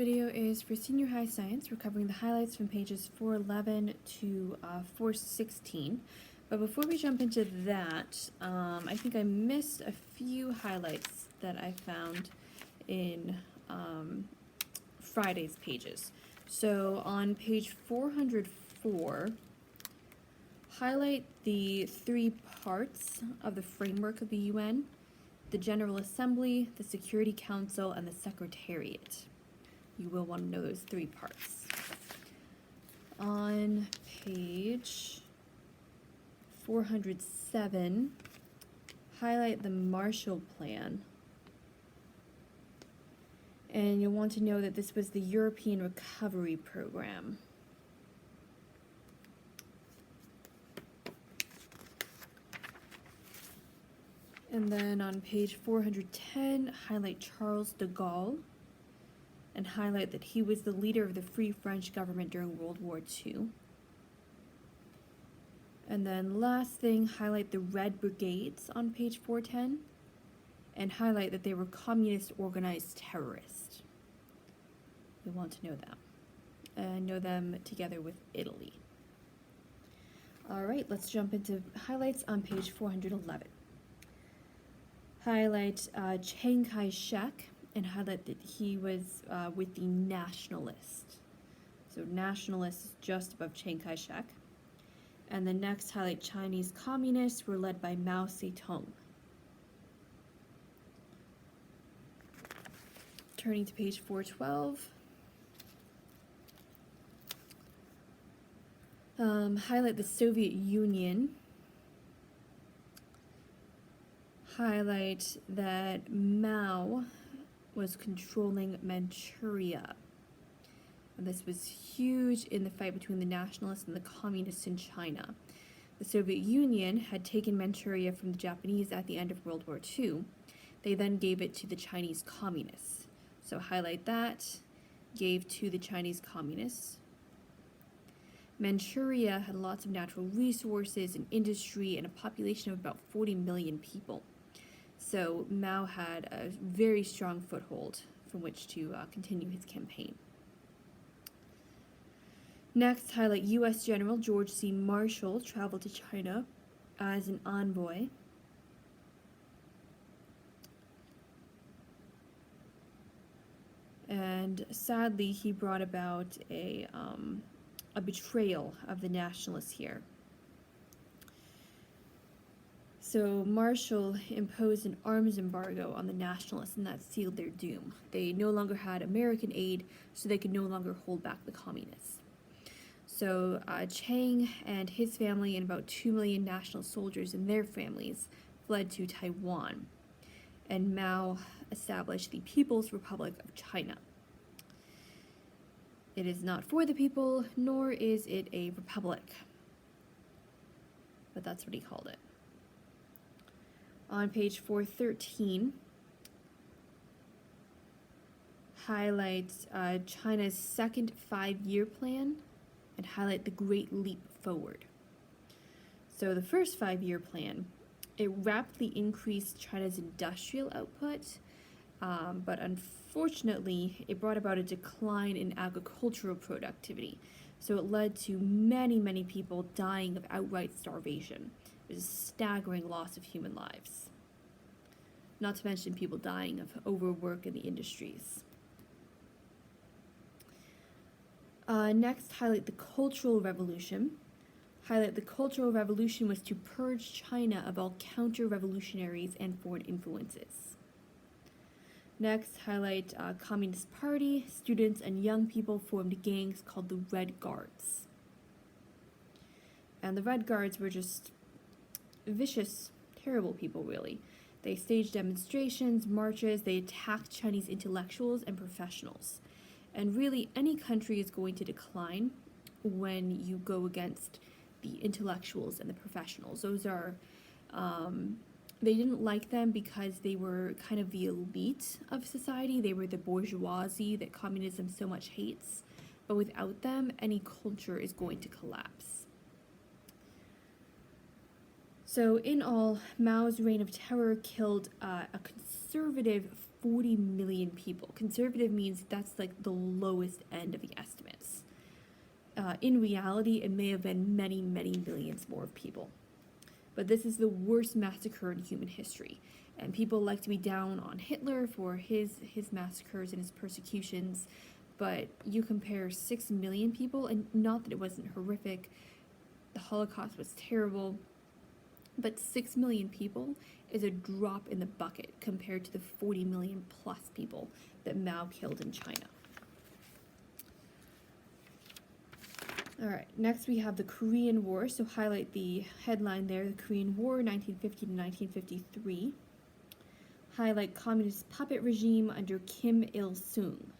video is for senior high science. We're covering the highlights from pages 411 to 416. But before we jump into that, I think I missed a few highlights that I found in Friday's pages. So on page 404, highlight the three parts of the framework of the UN: the General Assembly, the Security Council, and the Secretariat. You will want to know those three parts. On page 407, highlight the Marshall Plan. And you'll want to know that this was the European Recovery Program. And then on page 410, highlight Charles de Gaulle and highlight that he was the leader of the Free French government during World War II. And then last thing, highlight the Red Brigades on page 410 and highlight that they were communist organized terrorists. You'll want to know them and know them together with Italy. All right, let's jump into highlights on page 411. Highlight Chiang Kai-shek and highlight that he was with the Nationalists. So Nationalists is just above Chiang Kai-shek. And the next, highlight Chinese communists were led by Mao Zedong. Turning to page 412. Highlight the Soviet Union. Highlight that Mao was controlling Manchuria. And this was huge in the fight between the nationalists and the communists in China. The Soviet Union had taken Manchuria from the Japanese at the end of World War II. They then gave it to the Chinese communists. So highlight that, gave to the Chinese communists. Manchuria had lots of natural resources and industry and a population of about 40 million people. So Mao had a very strong foothold from which to continue his campaign. Next, highlight U.S. General George C. Marshall traveled to China as an envoy. And sadly, he brought about a betrayal of the nationalists here. So Marshall imposed an arms embargo on the nationalists, and that sealed their doom. They no longer had American aid, so they could no longer hold back the communists. So Chiang and his family and about 2 million national soldiers and their families fled to Taiwan, and Mao established the People's Republic of China. It is not for the people, nor is it a republic, but that's what he called it. On page 413, highlights China's second 5-year plan and highlight the Great Leap Forward. So the first 5-year plan, it rapidly increased China's industrial output, but unfortunately, it brought about a decline in agricultural productivity. So it led to many, many people dying of outright starvation. It was a staggering loss of human lives. Not to mention people dying of overwork in the industries. Next, highlight the Cultural Revolution. Highlight the Cultural Revolution was to purge China of all counter-revolutionaries and foreign influences. Next, highlight Communist Party. Students and young people formed gangs called the Red Guards. And the Red Guards were just vicious, terrible people, really. They staged demonstrations, marches, they attacked Chinese intellectuals and professionals. And really, any country is going to decline when you go against the intellectuals and the professionals. Those are, they didn't like them because they were kind of the elite of society. They were the bourgeoisie that communism so much hates. But without them, any culture is going to collapse. So in all, Mao's reign of terror killed a conservative 40 million people. Conservative means that's like the lowest end of the estimates. In reality, it may have been many, many millions more of people. But this is the worst massacre in human history. And people like to be down on Hitler for his massacres and his persecutions. But you compare 6 million people, and not that it wasn't horrific, the Holocaust was terrible, but 6 million people is a drop in the bucket compared to the 40 million plus people that Mao killed in China. All right, next we have the Korean War. So highlight the headline there, the Korean War, 1950 to 1953. Highlight communist puppet regime under Kim Il-sung.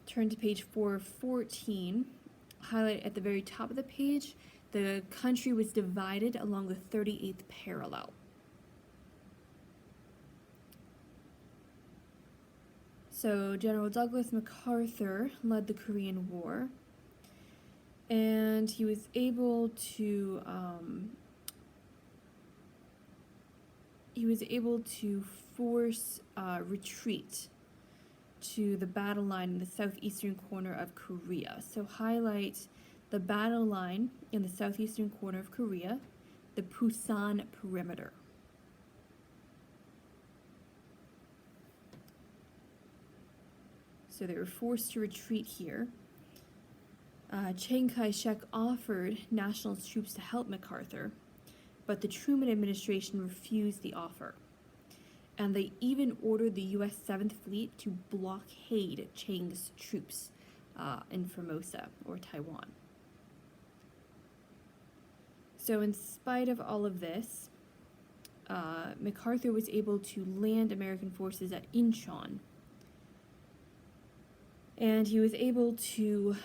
Turn to page 414. Highlight at the very top of the page, the country was divided along the 38th parallel. So General Douglas MacArthur led the Korean War, and he was able to force retreat to the battle line in the southeastern corner of Korea. So highlight the battle line in the southeastern corner of Korea, the Pusan perimeter. So they were forced to retreat here. Chiang Kai-shek offered national troops to help MacArthur, but the Truman administration refused the offer. And they even ordered the U.S. 7th Fleet to blockade Chiang's troops in Formosa, or Taiwan. So in spite of all of this, MacArthur was able to land American forces at Incheon, and he was able to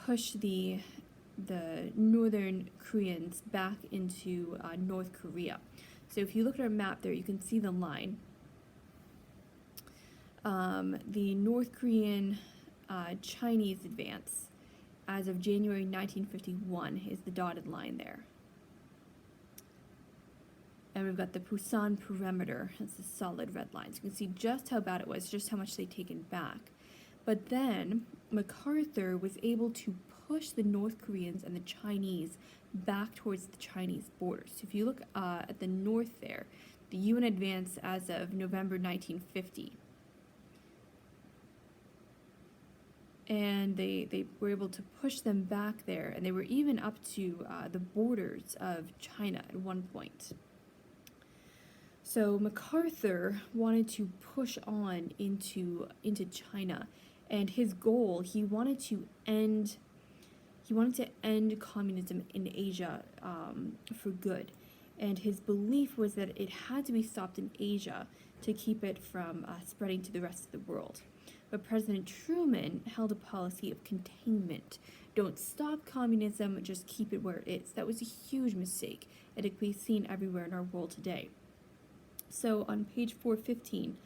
push the northern Koreans back into North Korea. So if you look at our map there, you can see the line. The North Korean Chinese advance as of January 1951 is the dotted line there. And we've got the Pusan perimeter. That's the solid red lines. You can see just how bad it was, just how much they'd taken back. But then MacArthur was able to push the North Koreans and the Chinese back towards the Chinese border. So if you look at the north there, the UN advance as of November 1950. And they were able to push them back there, and they were even up to the borders of China at one point. So MacArthur wanted to push on into China, and his goal, he wanted to end communism in Asia for good. And his belief was that it had to be stopped in Asia to keep it from spreading to the rest of the world. But President Truman held a policy of containment. Don't stop communism, just keep it where it is. That was a huge mistake, and it can be seen everywhere in our world today. So on page 415,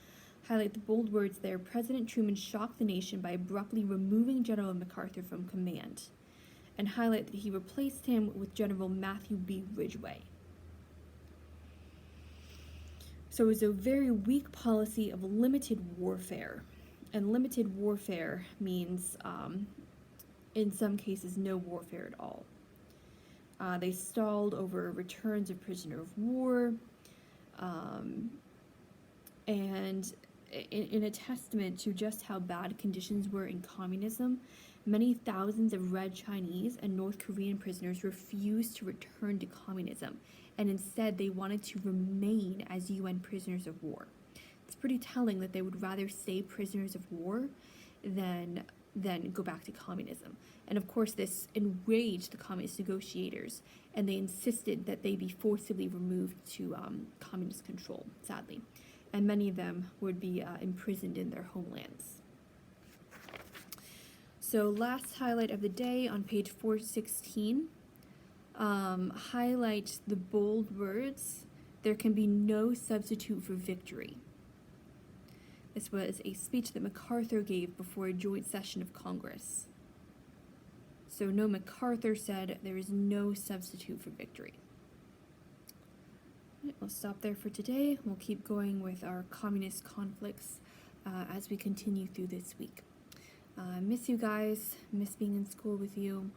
highlight the bold words there. President Truman shocked the nation by abruptly removing General MacArthur from command, and highlight that he replaced him with General Matthew B. Ridgway. So it was a very weak policy of limited warfare. And limited warfare means, in some cases, no warfare at all. They stalled over returns of prisoner of war, and in a testament to just how bad conditions were in communism, many thousands of Red Chinese and North Korean prisoners refused to return to communism, and instead they wanted to remain as UN prisoners of war. It's pretty telling that they would rather stay prisoners of war than go back to communism. And of course, this enraged the communist negotiators, and they insisted that they be forcibly removed to communist control, sadly. And many of them would be imprisoned in their homelands. So last highlight of the day on page 416, highlight the bold words, there can be no substitute for victory. This was a speech that MacArthur gave before a joint session of Congress. So no, MacArthur said there is no substitute for victory. Right, we'll stop there for today. We'll keep going with our communist conflicts as we continue through this week. Miss you guys, miss being in school with you,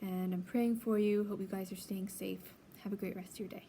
and I'm praying for you. Hope you guys are staying safe. Have a great rest of your day.